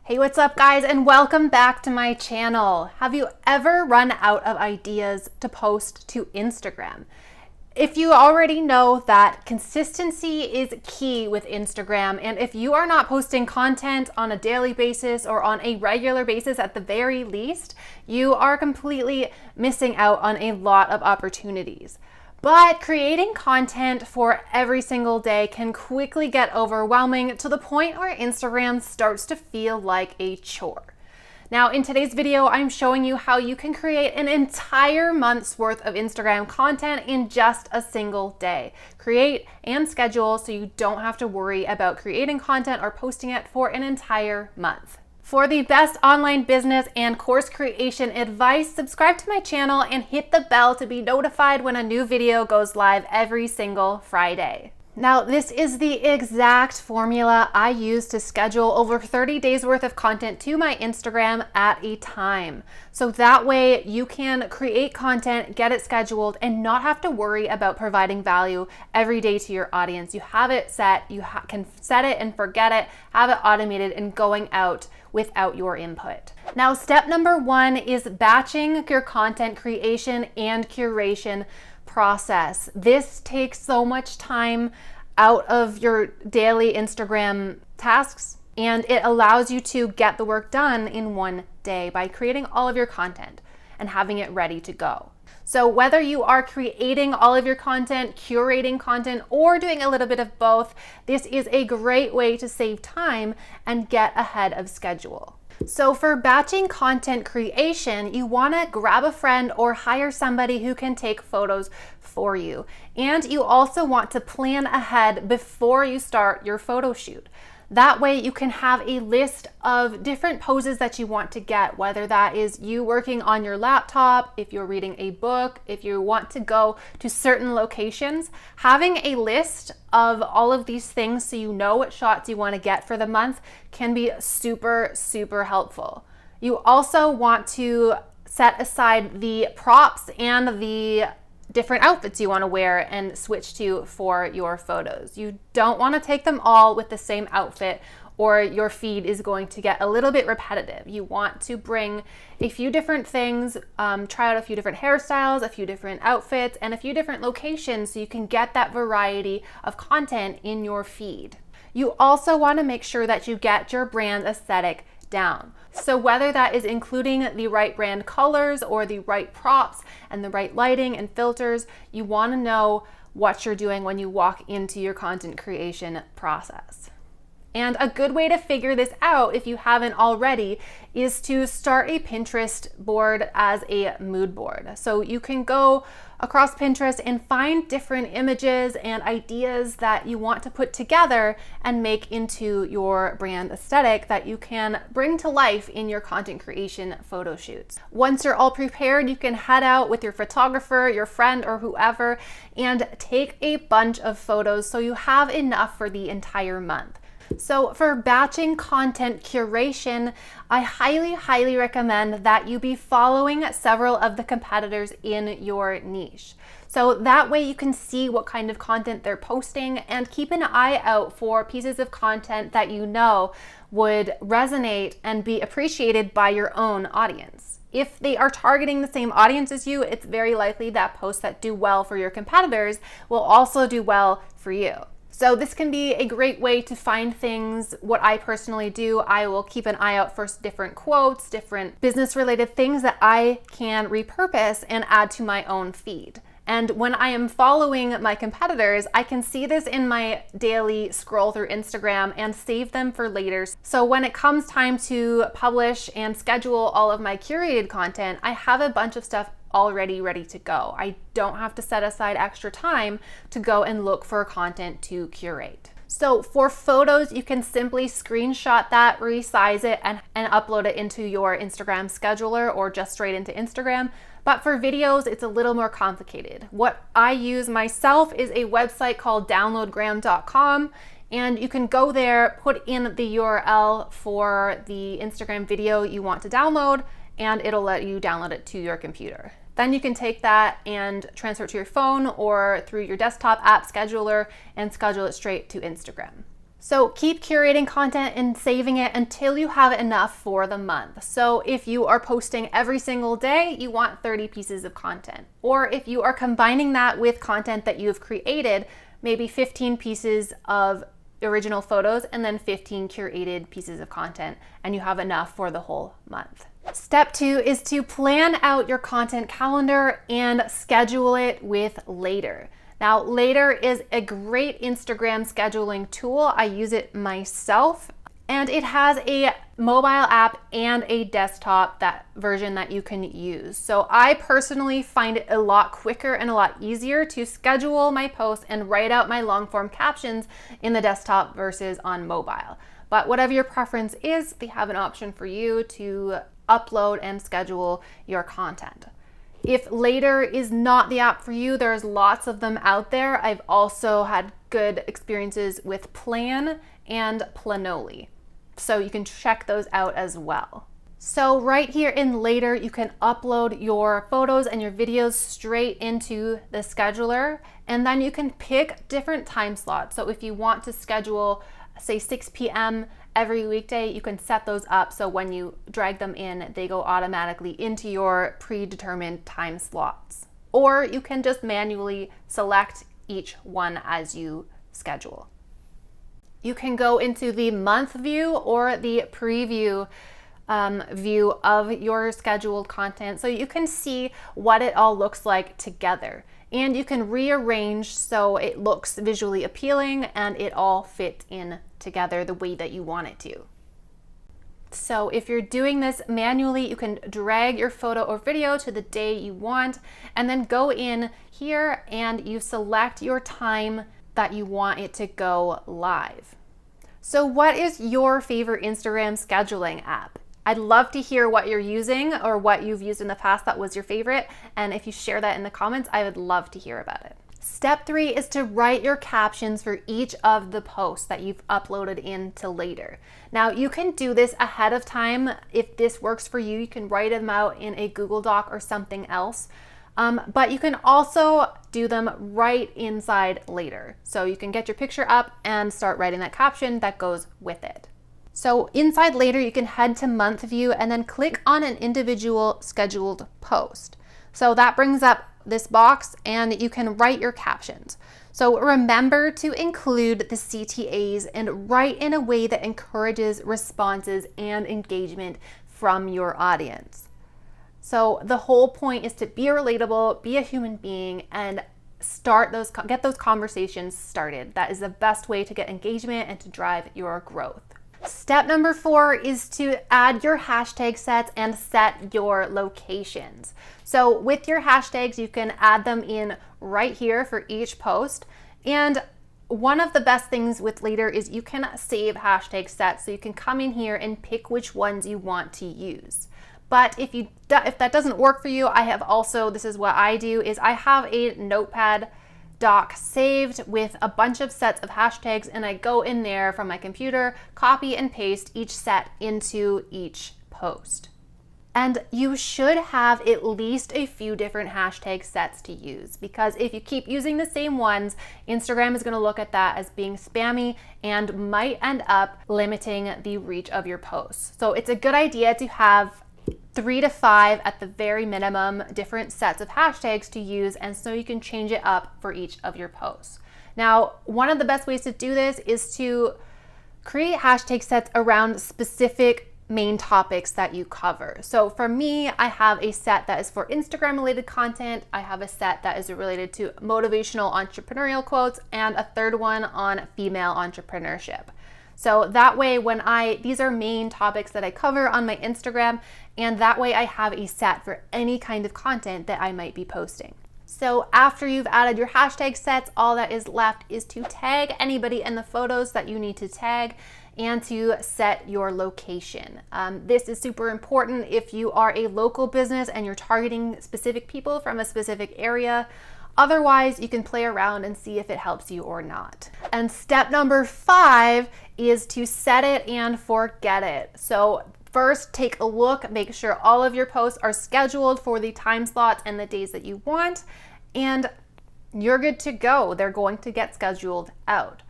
Hey, what's up guys, and welcome back to my channel. Have you ever run out of ideas to post to Instagram? If you already know that consistency is key with Instagram, and if you are not posting content on a daily basis or on a regular basis at the very least, you are completely missing out on a lot of opportunities. But creating content for every single day can quickly get overwhelming to the point where Instagram starts to feel like a chore. Now, in today's video, I'm showing you how you can create an entire month's worth of Instagram content in just a single day. Create and schedule so you don't have to worry about creating content or posting it for an entire month. For the best online business and course creation advice, subscribe to my channel and hit the bell to be notified when a new video goes live every single Friday. Now, this is the exact formula I use to schedule over 30 days worth of content to my Instagram at a time. So that way you can create content, get it scheduled, and not have to worry about providing value every day to your audience. You have it set, you can set it and forget it, have it automated and going out without your input. Now, step number one is batching your content creation and curation process. This takes so much time out of your daily Instagram tasks, and it allows you to get the work done in one day by creating all of your content and having it ready to go. So whether you are creating all of your content, curating content, or doing a little bit of both, this is a great way to save time and get ahead of schedule. So for batching content creation, you want to grab a friend or hire somebody who can take photos for you. And you also want to plan ahead before you start your photo shoot. That way you can have a list of different poses that you want to get, whether that is you working on your laptop, if you're reading a book, if you want to go to certain locations. Having a list of all of these things so you know what shots you want to get for the month can be super, super helpful. You also want to set aside the props and the different outfits you want to wear and switch to for your photos. You don't want to take them all with the same outfit or your feed is going to get a little bit repetitive. You want to bring a few different things, try out a few different hairstyles, a few different outfits, and a few different locations so you can get that variety of content in your feed. You also want to make sure that you get your brand aesthetic down. So whether that is including the right brand colors or the right props and the right lighting and filters, you want to know what you're doing when you walk into your content creation process. And a good way to figure this out, if you haven't already, is to start a Pinterest board as a mood board. So you can go across Pinterest and find different images and ideas that you want to put together and make into your brand aesthetic that you can bring to life in your content creation photo shoots. Once you're all prepared, you can head out with your photographer, your friend, or whoever, and take a bunch of photos so you have enough for the entire month. So for batching content curation, I highly recommend that you be following several of the competitors in your niche. So that way you can see what kind of content they're posting and keep an eye out for pieces of content that you know would resonate and be appreciated by your own audience. If they are targeting the same audience as you, it's very likely that posts that do well for your competitors will also do well for you. So this can be a great way to find things. What I personally do, I will keep an eye out for different quotes, different business related things that I can repurpose and add to my own feed. And when I am following my competitors, I can see this in my daily scroll through Instagram and save them for later. So when it comes time to publish and schedule all of my curated content, I have a bunch of stuff already ready to go. I don't have to set aside extra time to go and look for content to curate. So for photos, you can simply screenshot that, resize it, and upload it into your Instagram scheduler or just straight into Instagram. But for videos, it's a little more complicated. What I use myself is a website called downloadgram.com, and you can go there, put in the URL for the Instagram video you want to download, and it'll let you download it to your computer. Then you can take that and transfer it to your phone or through your desktop app scheduler and schedule it straight to Instagram. So keep curating content and saving it until you have enough for the month. So if you are posting every single day, you want 30 pieces of content. Or if you are combining that with content that you've created, maybe 15 pieces of original photos and then 15 curated pieces of content, and you have enough for the whole month. Step 2 is to plan out your content calendar and schedule it with Later. Now, Later is a great Instagram scheduling tool. I use it myself, and it has a mobile app and a desktop version that you can use. So I personally find it a lot quicker and a lot easier to schedule my posts and write out my long form captions in the desktop versus on mobile. But whatever your preference is, they have an option for you to upload and schedule your content. If Later is not the app for you, there's lots of them out there. I've also had good experiences with Plan and Planoly, so you can check those out as well. So right here in Later, you can upload your photos and your videos straight into the scheduler, and then you can pick different time slots. So if you want to schedule, say 6 p.m. every weekday, you can set those up so when you drag them in, they go automatically into your predetermined time slots. Or you can just manually select each one as you schedule. You can go into the month view or the preview view of your scheduled content so you can see what it all looks like together. And you can rearrange so it looks visually appealing and it all fits in together the way that you want it to. So if you're doing this manually, you can drag your photo or video to the day you want and then go in here and you select your time that you want it to go live. So what is your favorite Instagram scheduling app? I'd love to hear what you're using or what you've used in the past that was your favorite. And if you share that in the comments, I would love to hear about it. Step 3 is to write your captions for each of the posts that you've uploaded into Later. Now you can do this ahead of time. If this works for you, you can write them out in a Google Doc or something else. But you can also do them right inside Later. So you can get your picture up and start writing that caption that goes with it. So inside Later, you can head to month view and then click on an individual scheduled post. So that brings up this box and you can write your captions. So remember to include the CTAs and write in a way that encourages responses and engagement from your audience. So the whole point is to be relatable, be a human being, and get those conversations started. That is the best way to get engagement and to drive your growth. Step number 4 is to add your hashtag sets and set your locations. So with your hashtags, you can add them in right here for each post. And one of the best things with Later is you can save hashtag sets, so you can come in here and pick which ones you want to use. But if that doesn't work for you, this is what I do, is I have a notepad doc saved with a bunch of sets of hashtags, and I go in there from my computer, copy and paste each set into each post. And you should have at least a few different hashtag sets to use, because if you keep using the same ones, Instagram is going to look at that as being spammy and might end up limiting the reach of your posts. So it's a good idea to have 3 to 5 at the very minimum different sets of hashtags to use, and so you can change it up for each of your posts. Now, one of the best ways to do this is to create hashtag sets around specific main topics that you cover. So for me, I have a set that is for Instagram related content. I have a set that is related to motivational entrepreneurial quotes, and a third one on female entrepreneurship. So that way, these are main topics that I cover on my Instagram, and that way I have a set for any kind of content that I might be posting. So after you've added your hashtag sets, all that is left is to tag anybody in the photos that you need to tag and to set your location. This is super important if you are a local business and you're targeting specific people from a specific area. Otherwise, you can play around and see if it helps you or not. And step number 5 is to set it and forget it. So first, take a look, make sure all of your posts are scheduled for the time slots and the days that you want, and you're good to go. They're going to get scheduled out.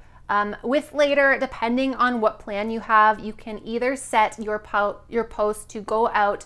With later, depending on what plan you have, you can either set your post to go out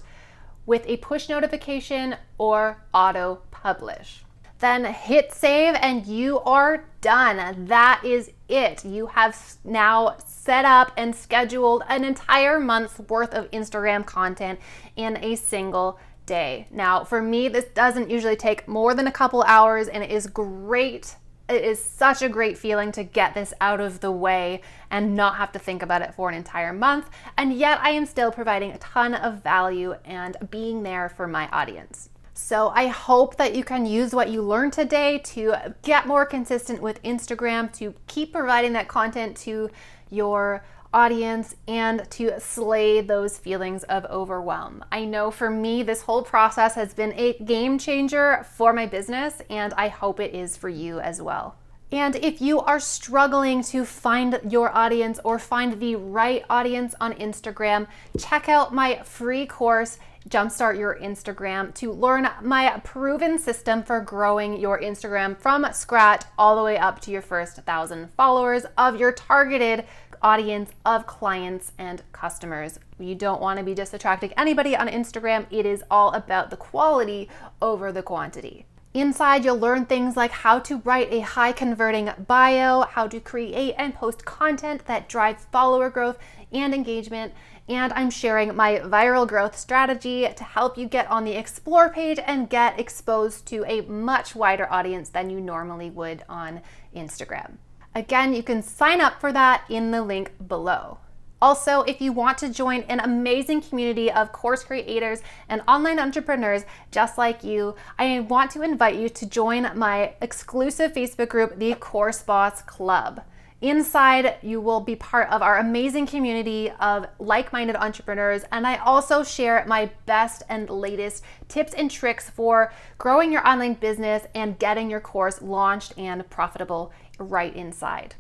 with a push notification or auto publish. Then hit save and you are done. That is it. You have now set up and scheduled an entire month's worth of Instagram content in a single day. Now, for me, this doesn't usually take more than a couple hours, and it is great. It is such a great feeling to get this out of the way and not have to think about it for an entire month. And yet I am still providing a ton of value and being there for my audience. So I hope that you can use what you learned today to get more consistent with Instagram, to keep providing that content to your audience, and to slay those feelings of overwhelm. I know for me, this whole process has been a game changer for my business, and I hope it is for you as well. And if you are struggling to find your audience or find the right audience on Instagram, check out my free course, Jumpstart Your Instagram, to learn my proven system for growing your Instagram from scratch all the way up to your first 1,000 followers of your targeted audience of clients and customers. You don't want to be just attracting anybody on Instagram. It is all about the quality over the quantity. Inside, you'll learn things like how to write a high converting bio, how to create and post content that drives follower growth and engagement, and I'm sharing my viral growth strategy to help you get on the explore page and get exposed to a much wider audience than you normally would on Instagram. Again, you can sign up for that in the link below. Also, if you want to join an amazing community of course creators and online entrepreneurs just like you, I want to invite you to join my exclusive Facebook group, the Course Boss Club. Inside, you will be part of our amazing community of like-minded entrepreneurs, and I also share my best and latest tips and tricks for growing your online business and getting your course launched and profitable right inside.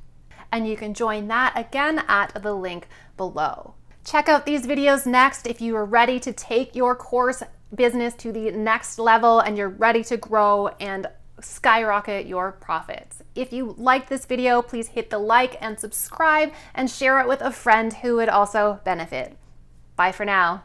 And you can join that again at the link below. Check out these videos next if you are ready to take your course business to the next level and you're ready to grow and skyrocket your profits. If you like this video, please hit the like and subscribe and share it with a friend who would also benefit. Bye for now.